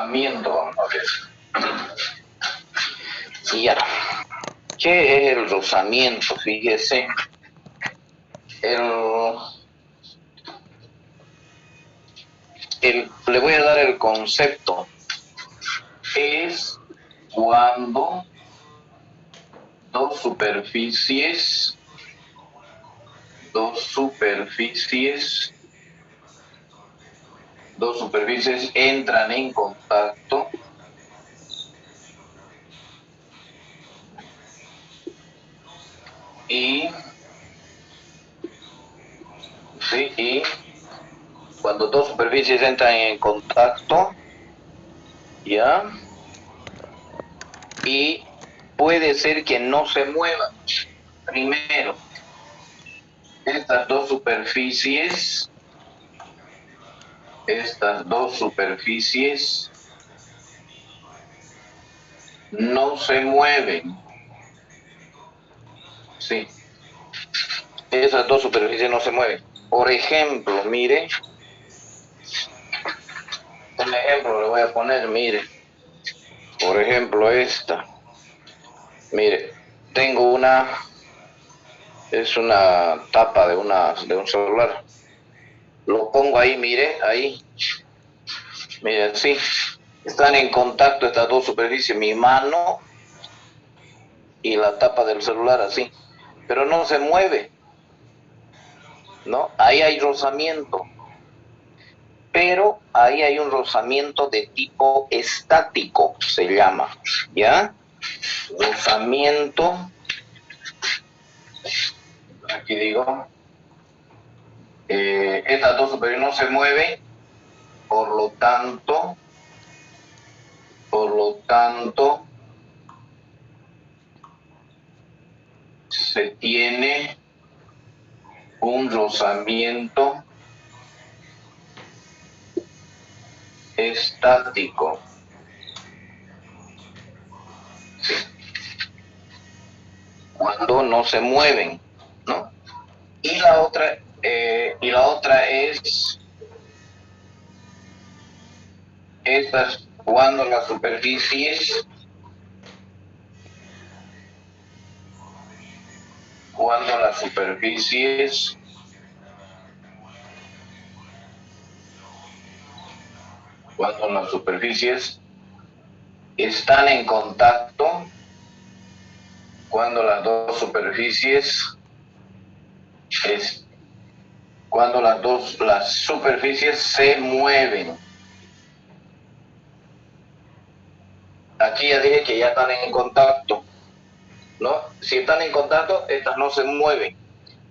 rozamiento, vamos a ver. Ya. ¿Qué es el rozamiento? Fíjese. Le voy a dar el concepto. Es cuando dos superficies entran en contacto y cuando dos superficies entran en contacto, ¿ya? Y puede ser que no se muevan. Primero, estas dos superficies no se mueven. Sí. Esas dos superficies no se mueven. Por ejemplo, mire. Un ejemplo le voy a poner, mire. Por ejemplo, esta. Mire, tengo es una tapa de un celular. Lo pongo ahí, mire, ahí. Mire, así. Están en contacto estas dos superficies, mi mano y la tapa del celular, así. Pero no se mueve, ¿no? Ahí hay rozamiento. Pero ahí hay un rozamiento de tipo estático, se llama, ¿ya? Rozamiento, aquí digo, estas dos superficies no se mueven, por lo tanto, se tiene un rozamiento estático. Sí. Cuando no se mueven, ¿no? Y la otra es estas cuando las superficies están en contacto, cuando las dos superficies se mueven. Aquí ya dije que ya están en contacto, ¿no? Si están en contacto, estas no se mueven.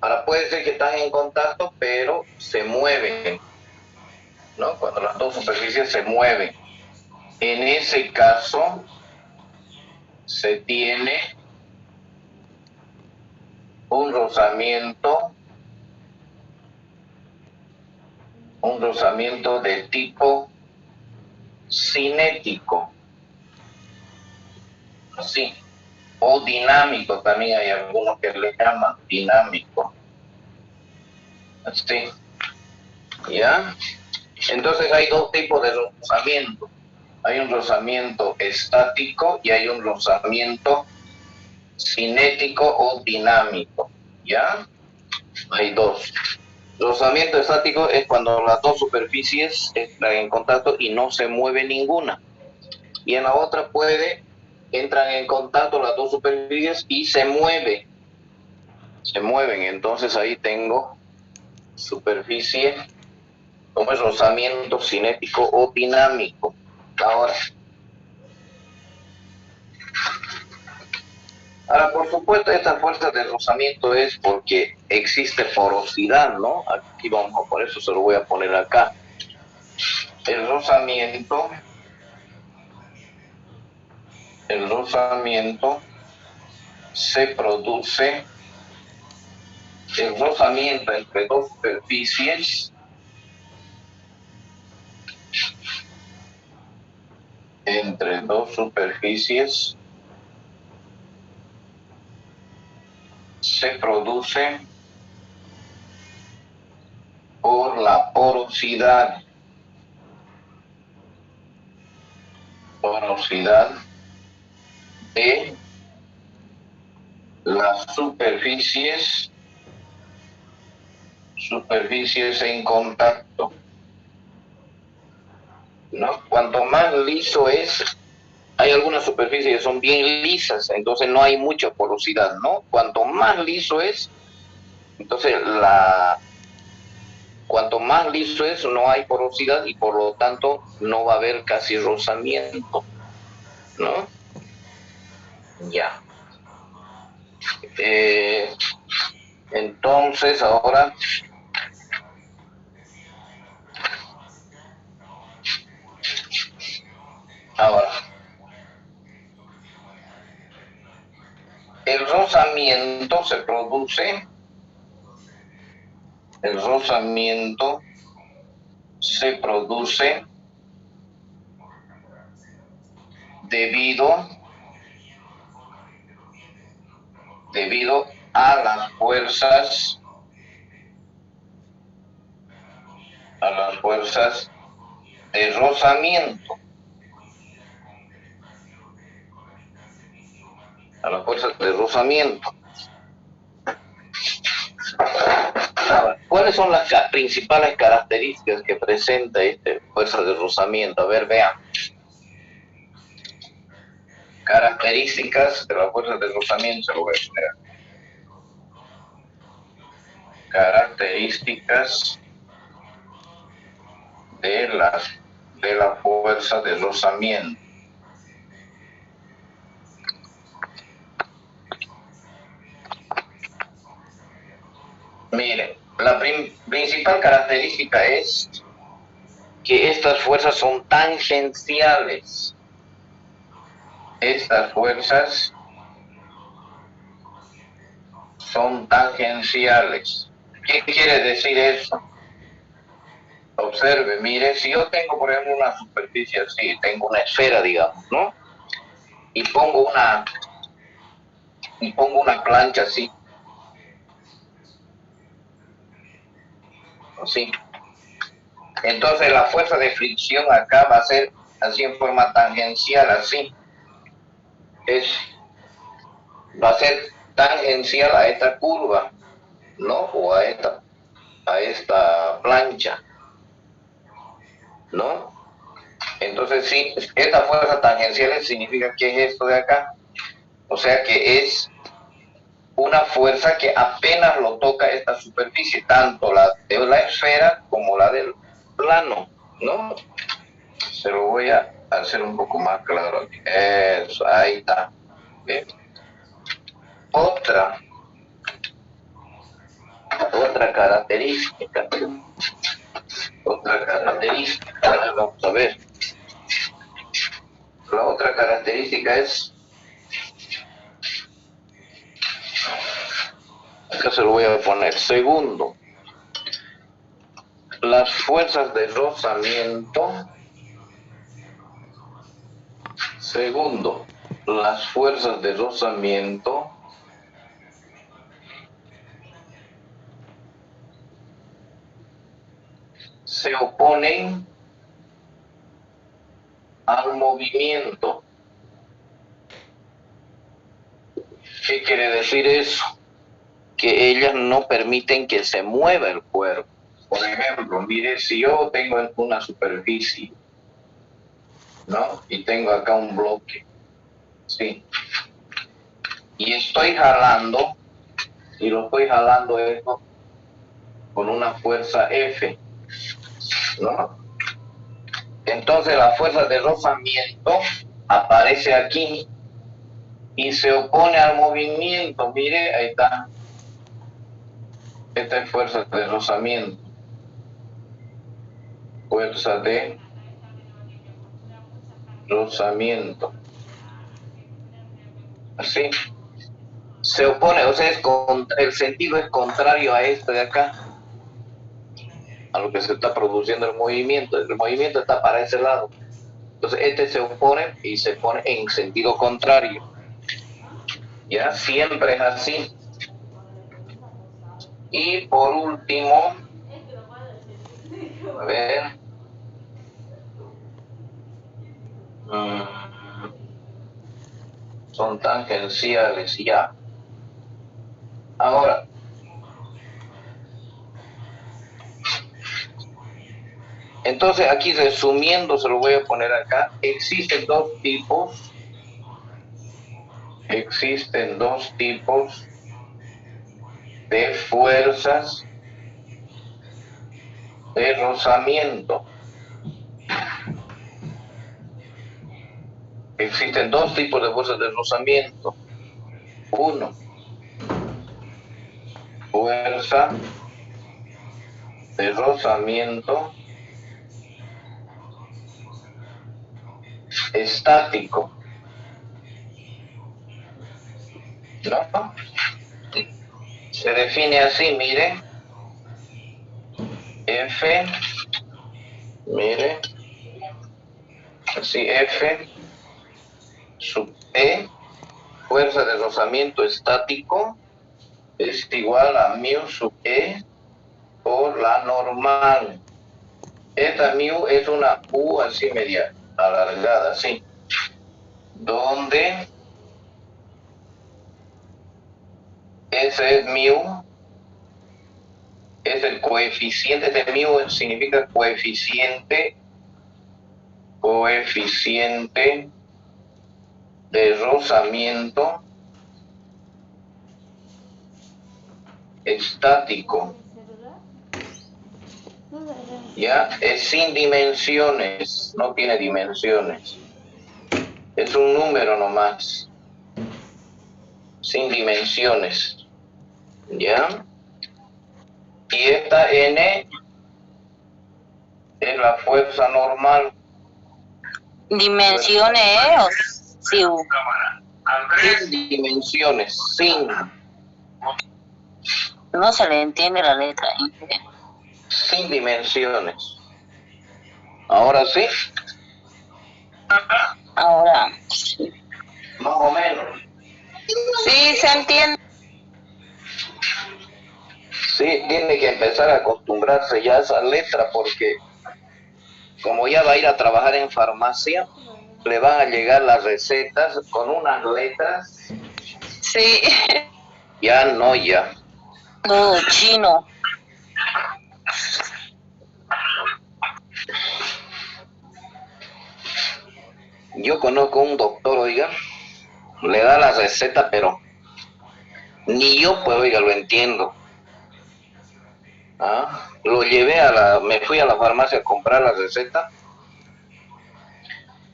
Ahora puede ser que están en contacto, pero se mueven, ¿no? Cuando las dos superficies se mueven. En ese caso, se tiene un rozamiento de tipo cinético, así, o dinámico, también hay algunos que le llaman dinámico, así, ¿ya? Entonces hay dos tipos de rozamiento. Hay un rozamiento estático y hay un rozamiento cinético o dinámico, ¿ya? Hay dos. Rozamiento estático es cuando las dos superficies entran en contacto y no se mueve ninguna. Y en la otra entran en contacto las dos superficies y se mueven. Entonces ahí tengo superficie como es rozamiento cinético o dinámico. Ahora, por supuesto, esta fuerza de rozamiento es porque existe porosidad, ¿no? Aquí por eso se lo voy a poner acá. El rozamiento se produce, el rozamiento entre dos superficies se produce por la porosidad porosidad de las superficies en contacto, ¿no? Cuanto más liso es, hay algunas superficies que son bien lisas, entonces no hay mucha porosidad, ¿no? Cuanto más liso es, entonces cuanto más liso es, no hay porosidad y por lo tanto no va a haber casi rozamiento, ¿no? Ya. Entonces ahora el rozamiento se produce debido a las fuerzas de rozamiento, ¿Cuáles son las principales características que presenta esta fuerza de rozamiento? A ver, vean. Características de la fuerza de rozamiento, se lo voy a poner. Características de la fuerza de rozamiento. Miren, la principal característica es que estas fuerzas son tangenciales. Estas fuerzas son tangenciales. ¿Qué quiere decir eso? Observe, mire, si yo tengo, por ejemplo, una superficie así, tengo una esfera, digamos, ¿no? Y pongo una plancha así. Así. Entonces la fuerza de fricción acá va a ser así en forma tangencial, así. Va a ser tangencial a esta curva, ¿no? O a esta plancha, ¿no? Entonces sí, esta fuerza tangencial significa que es esto de acá. O sea que es una fuerza que apenas lo toca esta superficie, tanto la de la esfera como la del plano, ¿no? Se lo voy a hacer un poco más claro aquí. Eso, ahí está. Bien. Otra característica, vamos a ver. La otra característica es, acá se lo voy a poner, segundo, las fuerzas de rozamiento. Segundo, las fuerzas de rozamiento se oponen al movimiento. ¿Qué quiere decir eso? Que ellas no permiten que se mueva el cuerpo. Por ejemplo, mire, si yo tengo una superficie, ¿no? Y tengo acá un bloque, ¿sí? Y estoy jalando, y lo estoy jalando esto con una fuerza F, ¿no? Entonces la fuerza de rozamiento aparece aquí y se opone al movimiento. Mire, ahí está. Esta es fuerza de rozamiento. Fuerza de rozamiento. Así. Se opone, o sea, el sentido es contrario a este de acá, a lo que se está produciendo el movimiento. El movimiento está para ese lado. Entonces este se opone y se pone en sentido contrario. Ya siempre es así. Y por último, a ver. son tangenciales ya. Ahora, entonces aquí resumiendo, se lo voy a poner acá, existen dos tipos de fuerzas de rozamiento. Existen dos tipos de fuerzas de rozamiento. Uno, fuerza de rozamiento estático, ¿no? Se define así, mire, F, mire, así F sub E, fuerza de rozamiento estático, es igual a mu sub E por la normal. Esta mu es una U así media alargada, así, donde ese es mu, es el coeficiente de mu, significa coeficiente de rozamiento estático. Ya, es sin dimensiones, no tiene dimensiones. Es un número nomás, sin dimensiones. ¿Ya? Y esta N es la fuerza normal. ¿Dimensiones o sí? Sin dimensiones, sin. No se le entiende la letra. Sin dimensiones. ¿Ahora sí? Ahora, sí. Más o menos. Sí, se entiende. Sí, tiene que empezar a acostumbrarse ya a esa letra porque como ya va a ir a trabajar en farmacia, le van a llegar las recetas con unas letras. Sí. Ya no, ya. Todo chino. Yo conozco un doctor, oiga, le da la receta, pero ni yo, pues, oiga, lo entiendo. ¿Ah? Me fui a la farmacia a comprar la receta.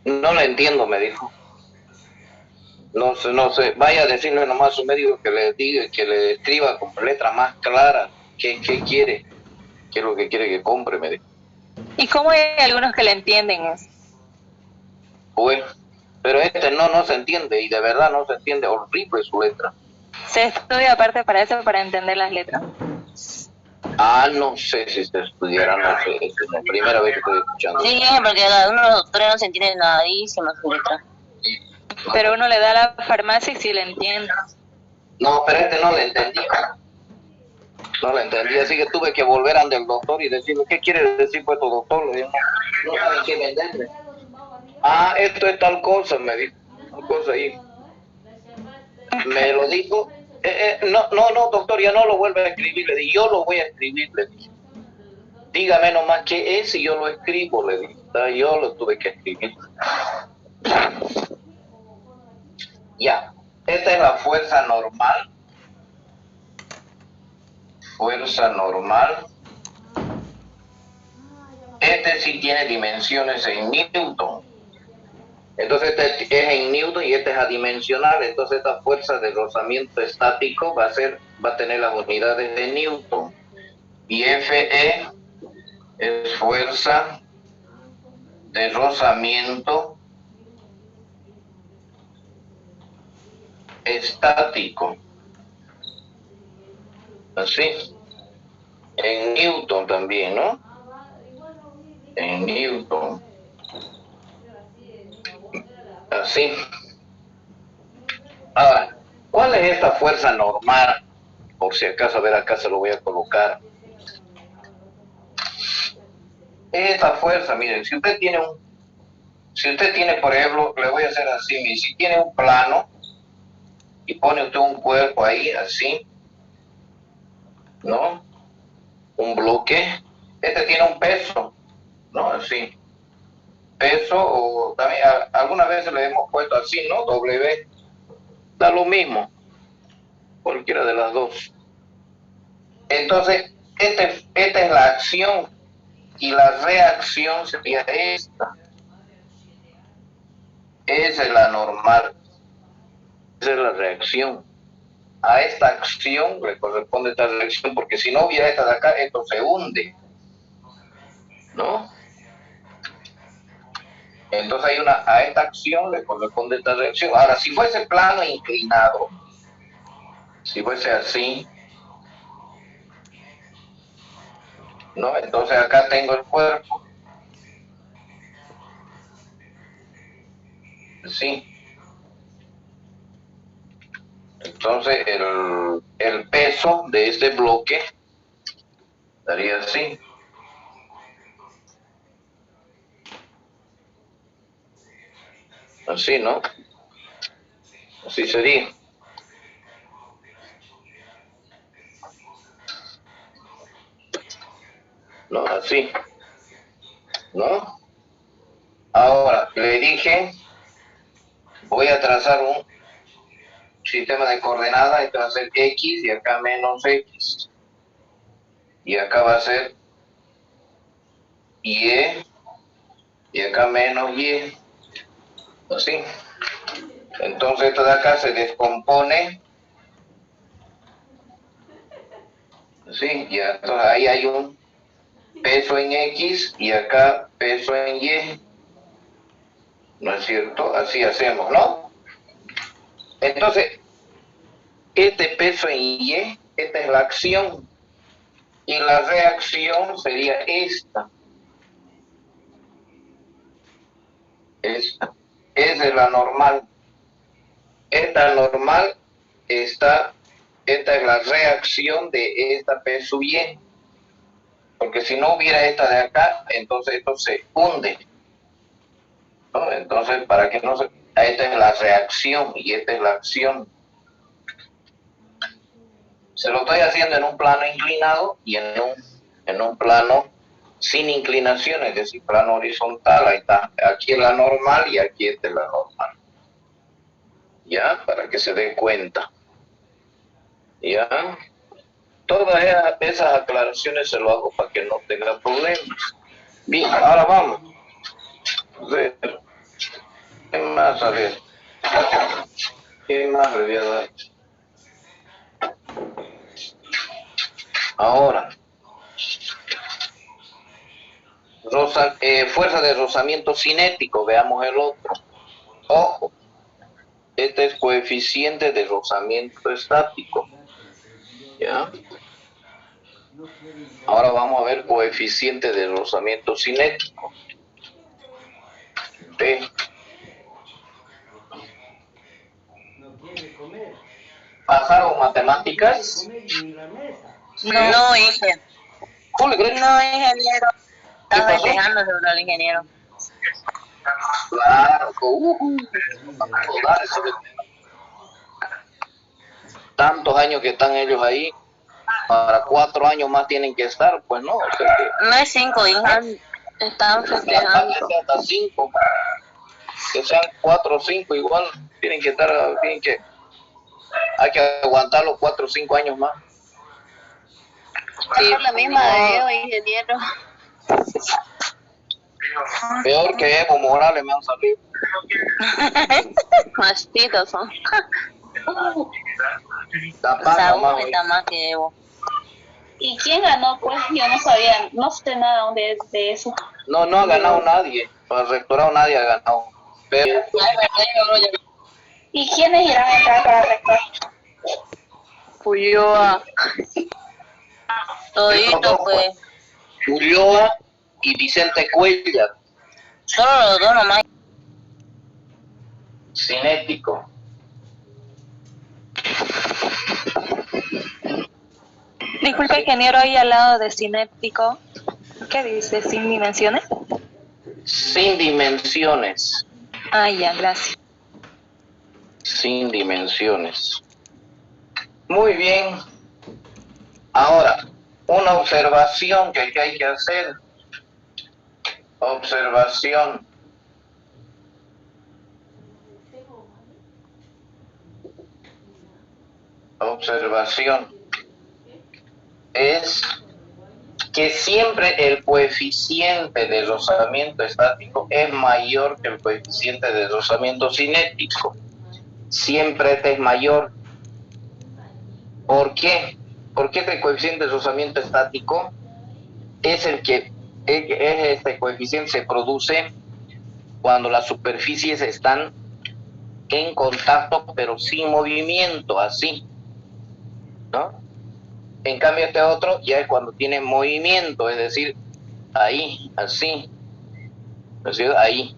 No la entiendo, me dijo. No sé, vaya a decirle nomás a su médico que le diga, que le escriba con letra más clara qué quiere, qué es lo que quiere que compre, me dijo. ¿Y cómo hay algunos que le entienden eso? Bueno, pero no se entiende, y de verdad no se entiende, horrible su letra. ¿Se estudia aparte para eso, para entender las letras? No sé si se estudiará, no sé, es la primera vez que estoy escuchando. Sí, porque algunos de los doctores no se entienden nadísimo su letra. Pero uno le da a la farmacia y sí le entiende. No, pero no le entendía. No le entendí, así que tuve que volver ante el doctor y decirle, ¿qué quiere decir pues tu doctor? Le digo, no saben qué venderle. Esto es tal cosa, me dijo, tal cosa ahí. Me lo dijo, no, doctor, ya no lo vuelve a escribir, le dije, yo lo voy a escribir, le dije. Dígame nomás qué es y yo lo escribo, le dije. Yo lo tuve que escribir. Ya, esta es la fuerza normal. Fuerza normal. Este sí tiene dimensiones en Newton. Entonces este es en Newton y este es adimensional. Entonces esta fuerza de rozamiento estático va a tener las unidades de Newton. Y Fe es fuerza de rozamiento estático. Así. En Newton también, ¿no? En Newton. Así. Ahora, ¿cuál es esta fuerza normal? Por si acaso, a ver, acá se lo voy a colocar. Esta fuerza, miren, si usted tiene, por ejemplo, le voy a hacer así, si tiene un plano, y pone usted un cuerpo ahí, así, ¿no? Un bloque. Este tiene un peso, ¿no? Así. Peso, o también algunas veces le hemos puesto así, ¿no? W. Da lo mismo. Cualquiera de las dos. Entonces, esta es la acción y la reacción sería esta. Esa es la normal. Esa es la reacción. A esta acción le corresponde esta reacción, porque si no hubiera esta de acá, esto se hunde, ¿no? Entonces a esta acción le corresponde esta reacción. Ahora, si fuese plano e inclinado, si fuese así, ¿no? Entonces acá tengo el cuerpo, ¿sí? Entonces el peso de este bloque estaría así. Así, ¿no? Así sería. ¿No? Así. ¿No? Ahora, le dije, voy a trazar un sistema de coordenadas, esto va a ser X y acá menos X. Y acá va a ser Y y acá menos Y. Así. Entonces esto de acá se descompone. ¿Sí? Ya, entonces ahí hay un peso en X y acá peso en Y. ¿No es cierto? Así hacemos, ¿no? Entonces, este peso en Y, esta es la acción. Y la reacción sería esta. Esta. Esa es la normal. Esta normal esta es la reacción de esta P sub Y. Porque si no hubiera esta de acá, entonces esto se hunde, ¿no? Entonces, para que no se... Esta es la reacción y esta es la acción. Se lo estoy haciendo en un plano inclinado y en un plano sin inclinación, es decir, plano horizontal. Ahí está. Aquí es la normal y aquí esta es la normal. ¿Ya? Para que se den cuenta. ¿Ya? Todas esas aclaraciones se lo hago para que no tenga problemas. Bien, ahora vamos. A ver. ¿Qué más? A ver. ¿Qué más le voy a dar? Ahora. Fuerza de rozamiento cinético. Veamos el otro. Ojo. Este es coeficiente de rozamiento estático. ¿Ya? Ahora vamos a ver coeficiente de rozamiento cinético. P. ¿Pasaron matemáticas? No, hice. ¿Cómo le crees? No, ingeniero. ¿Qué Estaba pasó? quejando sobre el ingeniero. Claro, tantos años que están ellos ahí, para 4 años más tienen que estar, pues no. O sea No es 5, hija. Estaban festejando. hasta 5, que sean 4 o 5, igual tienen que estar, hay que aguantar los 4 o 5 años más. Sí, la misma de ellos, ingeniero. Peor que Evo Morales me han salido. Mastitos son. Saúl está más que Evo. ¿Y quién ganó? Pues yo no sabía, no sé nada de eso. No ha ganado nadie. Para el rectorado nadie ha ganado. Pero, ¿Y quiénes irán a entrar para rector? Ulloa. Todito, pues. Ulloa y Vicente Cuellar. Solo los dos nomás. Cinético. Disculpe, ingeniero, ahí al lado de cinético, ¿qué dice? ¿Sin dimensiones? Sin dimensiones. Ah, ya, gracias. Sin dimensiones. Muy bien. Ahora, una observación que hay que hacer. Observación. Observación. Es que siempre el coeficiente de rozamiento estático es mayor que el coeficiente de rozamiento cinético. Siempre este es mayor. ¿Por qué? Porque este coeficiente de rozamiento estático es el que este coeficiente se produce cuando las superficies están en contacto pero sin movimiento, así, ¿no? En cambio este otro ya es cuando tiene movimiento, es decir, ahí, así, es decir, ahí.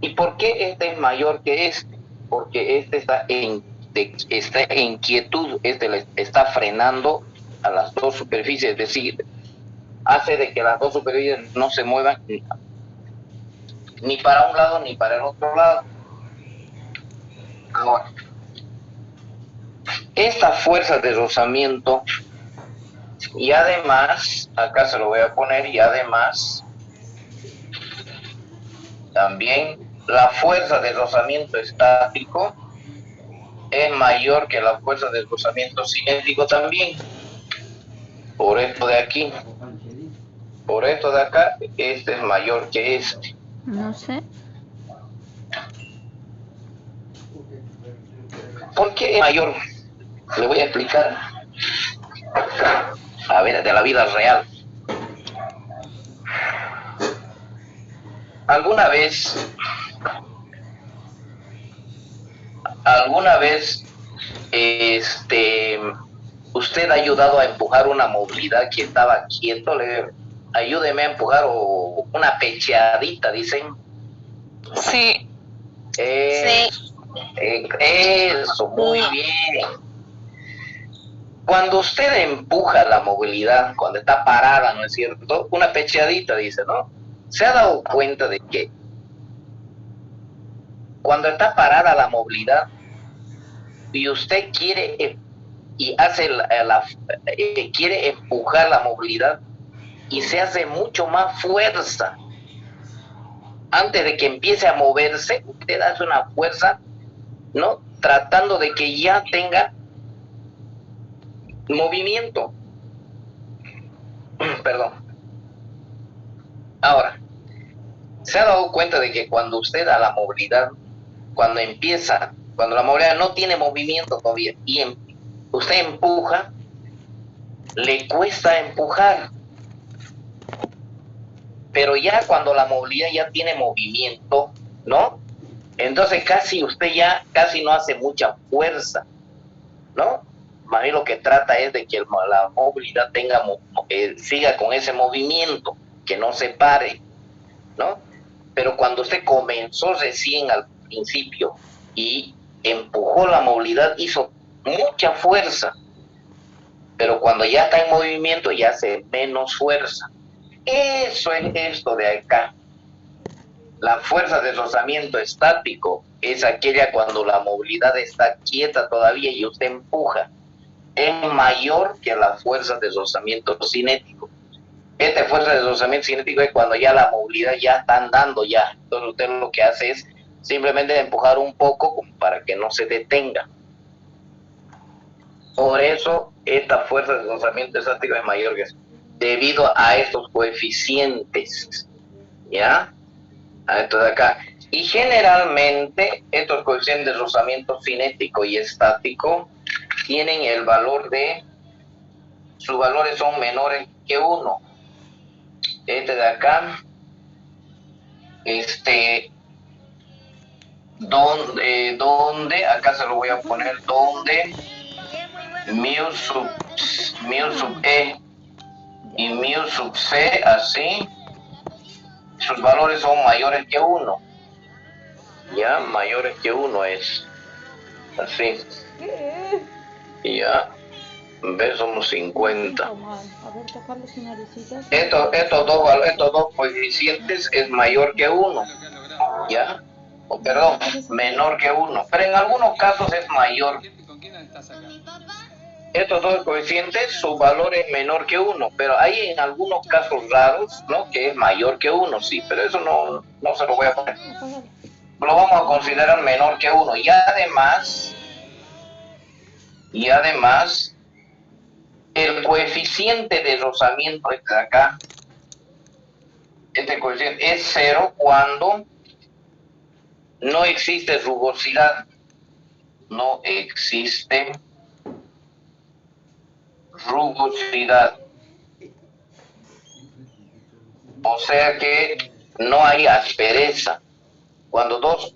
¿Y por qué este es mayor que este? Porque este está en quietud, este le está frenando a las dos superficies, es decir, hace de que las dos superficies no se muevan ni para un lado ni para el otro lado. Ahora, esta fuerza de rozamiento, y además, acá se lo voy a poner, y además, también la fuerza de rozamiento estático es mayor que la fuerza de rozamiento cinético también. Por esto de aquí, por esto de acá, este es mayor que este. No sé. ¿Por qué es mayor? Le voy a explicar. A ver, de la vida real. ¿Alguna vez usted ha ayudado a empujar una movilidad que estaba quieto? Ayúdeme a empujar, o una pecheadita, dicen. Sí. Eso, muy bien. Cuando usted empuja la movilidad, cuando está parada, ¿no es cierto? Una pecheadita, dice, ¿no? ¿Se ha dado cuenta de que cuando está parada la movilidad y usted quiere quiere empujar la movilidad y se hace mucho más fuerza? Antes de que empiece a moverse, usted hace una fuerza, ¿no? Tratando de que ya tenga movimiento. Perdón. Ahora, ¿se ha dado cuenta de que cuando usted da la movilidad, cuando la movilidad no tiene movimiento todavía y usted empuja, le cuesta empujar? Pero ya cuando la movilidad ya tiene movimiento, ¿no? Entonces usted casi no hace mucha fuerza, ¿no? Más bien lo que trata es de que la movilidad siga con ese movimiento, que no se pare, ¿no? Pero cuando usted comenzó recién al principio y empujó la movilidad, hizo mucha fuerza, pero cuando ya está en movimiento ya hace menos fuerza. Eso es esto de acá. La fuerza de rozamiento estático es aquella cuando la movilidad está quieta todavía y usted empuja. Es mayor que la fuerza de rozamiento cinético. Esta fuerza de rozamiento cinético es cuando ya la movilidad ya está andando ya. Entonces usted lo que hace es simplemente empujar un poco como para que no se detenga. Por eso esta fuerza de rozamiento estático es mayor que eso, debido a estos coeficientes, ¿ya? A esto de acá. Y generalmente estos coeficientes de rozamiento cinético y estático tienen el valor sus valores son menores que 1. Este de acá, donde, acá se lo voy a poner, donde mu sub E y mu sub C, así, sus valores son mayores que 1. Ya, mayores que 1 es, así. Y ya, ¿ves? Somos 50. Estos dos coeficientes es mayor que 1, ¿ya? o perdón, menor que 1, pero en algunos casos es mayor. Estos dos coeficientes, su valor es menor que 1, pero hay en algunos casos raros, ¿no?, que es mayor que 1, sí, pero eso no se lo voy a poner. Lo vamos a considerar menor que 1. Y además, el coeficiente de rozamiento este de acá, este coeficiente es 0 cuando no existe rugosidad. No existe rugosidad. O sea que no hay aspereza. Cuando dos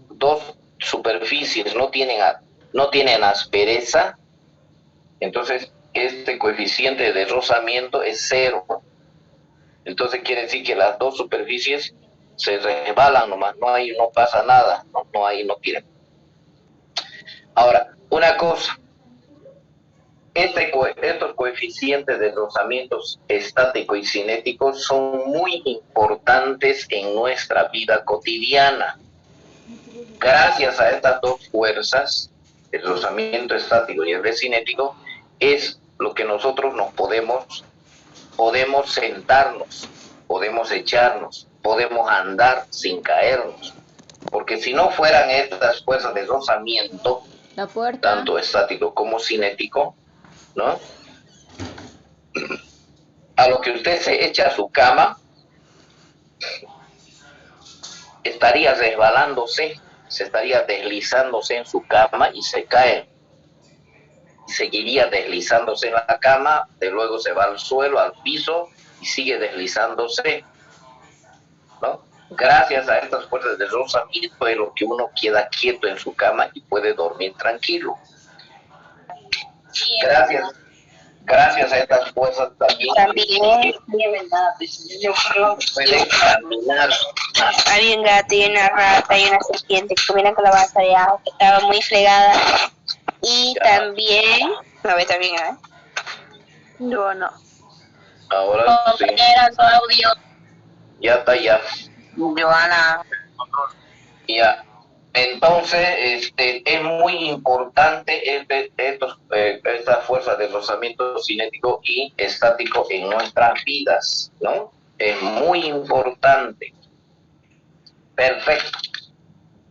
superficies no tienen aspereza, entonces este coeficiente de rozamiento es 0. Entonces quiere decir que las dos superficies se resbalan nomás, no pasa nada, no tiene. Ahora, una cosa, estos coeficientes de rozamientos estático y cinético son muy importantes en nuestra vida cotidiana. Gracias a estas dos fuerzas, el rozamiento estático y el de cinético, es lo que nosotros podemos sentarnos, podemos echarnos, podemos andar sin caernos. Porque si no fueran estas fuerzas de rozamiento, tanto estático como cinético, ¿no?, a lo que usted se echa a su cama, estaría resbalándose, se estaría deslizándose en su cama y se cae. Seguiría deslizándose en la cama, de luego se va al suelo, al piso, y sigue deslizándose, ¿no? Gracias a estas fuerzas de rozamiento es lo que uno queda quieto en su cama y puede dormir tranquilo. Gracias a estas fuerzas también pueden caminar. Había un gato y una rata y una serpiente que comieron calabaza de ajo, que estaba muy fregada. Y también, yo no. Ahora sí. Era su audio. Ya está, ya. Joana. Ya. Entonces, es muy importante estas fuerzas de rozamiento cinético y estático en nuestras vidas, ¿no? Es muy importante. Perfecto.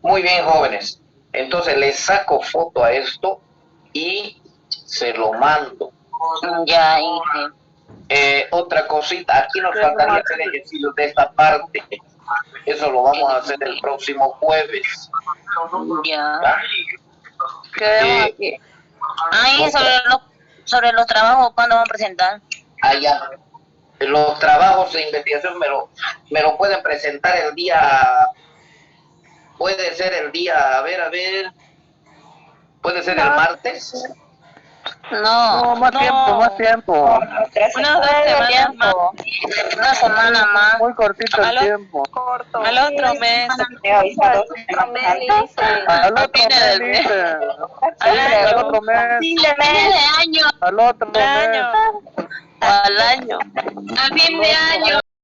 Muy bien, jóvenes. Entonces, les saco foto a esto y se lo mando. Ya, hice. Otra cosita, aquí nos faltaría hacer ejercicios de esta parte. Eso lo vamos a hacer el próximo jueves. Ya. ¿Ah? Ay, sobre los trabajos, ¿cuándo van a presentar? Allá. Los trabajos de investigación me lo pueden presentar el día, puede ser el día, a ver, puede ser el martes. No, más tiempo. Unas 2 semanas más. Una semana más. Muy cortito el tiempo. Al otro mes. Al otro mes. Al año. Al otro mes. Al año. A fin de año.